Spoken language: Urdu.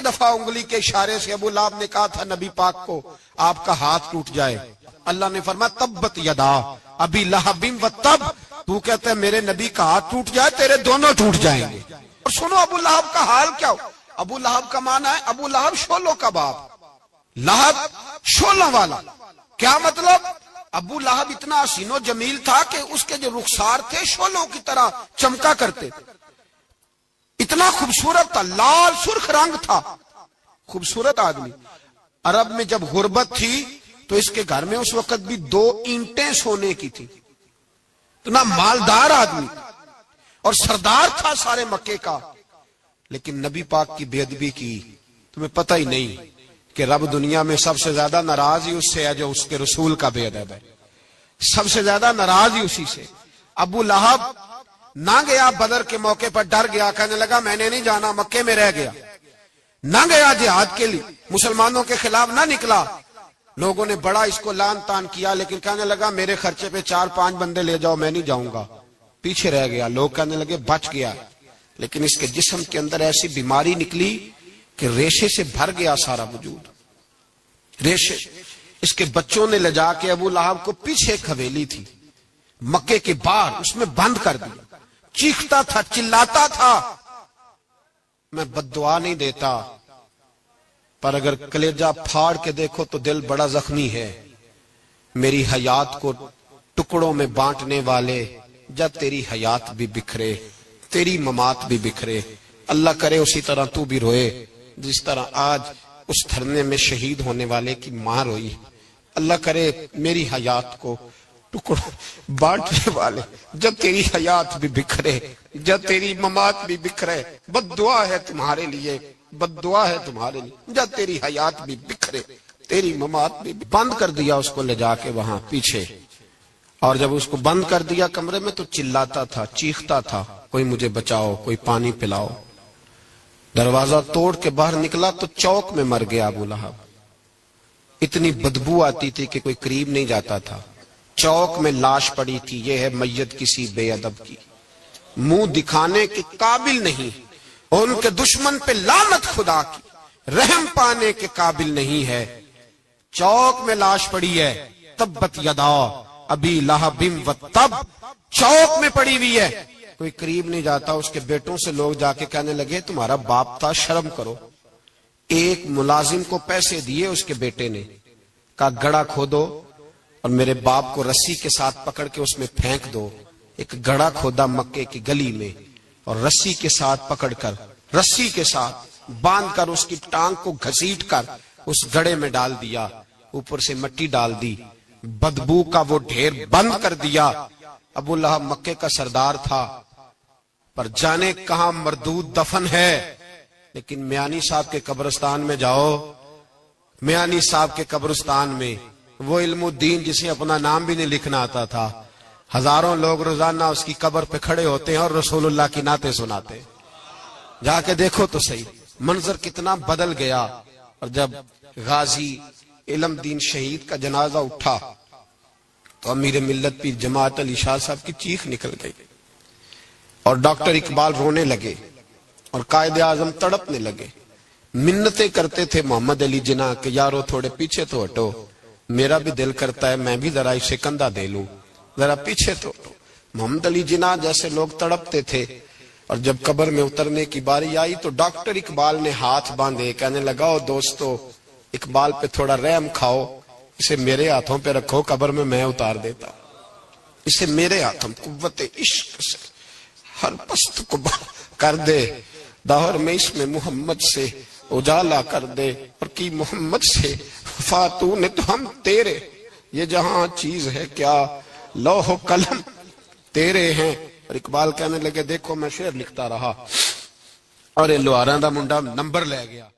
دفعہ انگلی کے اشارے سے ابو لہب نے کہا تھا نبی پاک کو آپ کا ہاتھ ٹوٹ جائے، اللہ نے فرمایا تبت یدا ابی لہب و تب، تو کہتا ہے میرے نبی کا ہاتھ ٹوٹ جائے تیرے دونوں ٹوٹ جائیں گے۔ اور سنو ابو لہب کا حال کیا ہو۔ ابو لہب کا معنی ہے ابو لہب شولوں کا باپ، لہب شولوں والا۔ کیا مطلب؟ ابو لہب اتنا حسین و جمیل تھا کہ اس کے جو رخسار تھے شولوں کی طرح چمکا کرتے، اتنا خوبصورت تھا، لال سرخ رنگ تھا، خوبصورت آدمی۔ عرب میں جب غربت تھی تو اس کے گھر میں اس وقت بھی 2 اینٹیں سونے کی تھی، اتنا مالدار آدمی اور سردار تھا سارے مکے کا، لیکن نبی پاک کی بے ادبی کی۔ تمہیں پتہ ہی نہیں کہ رب دنیا میں سب سے زیادہ ناراض ہی اس سے ہے جو اس کے رسول کا بے ادب ہے، سب سے زیادہ ناراض ہی اسی سے۔ ابو لہب نہ گیا بدر کے موقع پر، ڈر گیا، کہنے لگا میں نے نہیں جانا، مکے میں رہ گیا، نہ گیا جہاد کے لیے، مسلمانوں کے خلاف نہ نکلا۔ لوگوں نے بڑا اس کو لان تان کیا، لیکن کہنے لگا میرے خرچے پہ 4-5 بندے لے جاؤ، میں نہیں جاؤں گا، پیچھے رہ گیا۔ لوگ کہنے لگے بچ گیا، لیکن اس کے جسم کے اندر ایسی بیماری نکلی کہ ریشے سے بھر گیا سارا وجود، ریشے۔ اس کے بچوں نے لے جا کے ابو لہب کو پیچھے ایک حویلی تھی مکے کے باہر، اس میں بند کر دیا۔ چیختا تھا، چلاتا تھا، میں بد دعا نہیں دیتا، پر اگر کلیجہ پھاڑ کے دیکھو تو دل بڑا زخمی ہے۔ میری حیات کو ٹکڑوں میں بانٹنے والے، جب تیری حیات بھی بکھرے تیری ممات بھی بکھرے۔ اللہ کرے اسی طرح تو بھی روئے جس طرح آج اس دھرنے میں شہید ہونے والے کی ماں روئی۔ اللہ کرے میری حیات کو ٹکڑوں بانٹنے والے، جب تیری حیات بھی بکھرے جب تیری ممات بھی بکھرے۔ بد دعا ہے تمہارے لیے، بد دعا ہے تمہارے لیے، جب تیری حیات بھی بکھرے تیری ممات بھی۔ بند کر دیا اس کو لے جا کے وہاں پیچھے، اور جب اس کو بند کر دیا کمرے میں تو چلاتا تھا، چیختا تھا، کوئی مجھے بچاؤ، کوئی پانی پلاؤ۔ دروازہ توڑ کے باہر نکلا تو چوک میں مر گیا ابو لہب۔ اتنی بدبو آتی تھی کہ کوئی قریب نہیں جاتا تھا۔ چوک میں لاش پڑی تھی، یہ ہے میت کسی بے ادب کی، منہ دکھانے کے قابل نہیں، اور ان کے دشمن پہ لعنت خدا کی، رحم پانے کے قابل نہیں ہے۔ چوک میں لاش پڑی ہے، تبت یدا ابی لہب و تب، چوک میں پڑی ہوئی ہے، کوئی قریب نہیں جاتا۔ اس کے بیٹوں سے لوگ جا کے کہنے لگے تمہارا باپ تھا، شرم کرو۔ ایک ملازم کو پیسے دیے اس کے بیٹے نے، کہا گڑھا کھودو اور میرے باپ کو رسی کے ساتھ پکڑ کے اس میں پھینک دو۔ ایک گڑھا کھودا مکے کی گلی میں، اور رسی کے ساتھ پکڑ کر، رسی کے ساتھ باندھ کر اس کی ٹانگ کو گھسیٹ کر اس گڑھے میں ڈال دیا، اوپر سے مٹی ڈال دی، بدبو کا وہ ڈھیر بند کر دیا۔ ابو لہب مکے کا سردار تھا، پر جانے کہاں مردود دفن ہے۔ لیکن میانی صاحب کے قبرستان میں جاؤ، میانی صاحب کے قبرستان میں وہ علم الدین جسے اپنا نام بھی نہیں لکھنا آتا تھا، ہزاروں لوگ روزانہ اس کی قبر پہ کھڑے ہوتے ہیں اور رسول اللہ کی نعتیں سناتے ہیں۔ جا کے دیکھو تو صحیح منظر کتنا بدل گیا۔ اور جب غازی علم دین شہید کا جنازہ اٹھا تو امیر ملت پیر جماعت علی شاہ صاحب کی چیخ نکل گئی، اور ڈاکٹر اقبال رونے لگے، اور قائد اعظم تڑپنے لگے، منتیں کرتے تھے محمد علی جناح کہ یارو تھوڑے پیچھے تو ہٹو، میرا بھی دل کرتا ہے میں بھی ذرا اسے کندھا دے لوں، ذرا پیچھے تو ہٹو۔ محمد علی جناح جیسے لوگ تڑپتے تھے، اور جب قبر میں اترنے کی باری آئی تو ڈاکٹر اقبال نے ہاتھ باندھے، کہنے لگا او دوستو اقبال پہ تھوڑا رحم کھاؤ، اسے میرے ہاتھوں پہ رکھو، قبر میں اتار دیتا، اسے میرے ہاتھوں قوت عشق سے ہر پست کو کر دے، دہر میں اس میں محمد سے اجالا کر دے، اور کی محمد سے فاتو نے تو ہم تیرے، یہ جہاں چیز ہے کیا لوح و قلم تیرے ہیں۔ اور اقبال کہنے لگے دیکھو میں شعر لکھتا رہا اور یہ لوہاراں دا منڈا نمبر لے گیا۔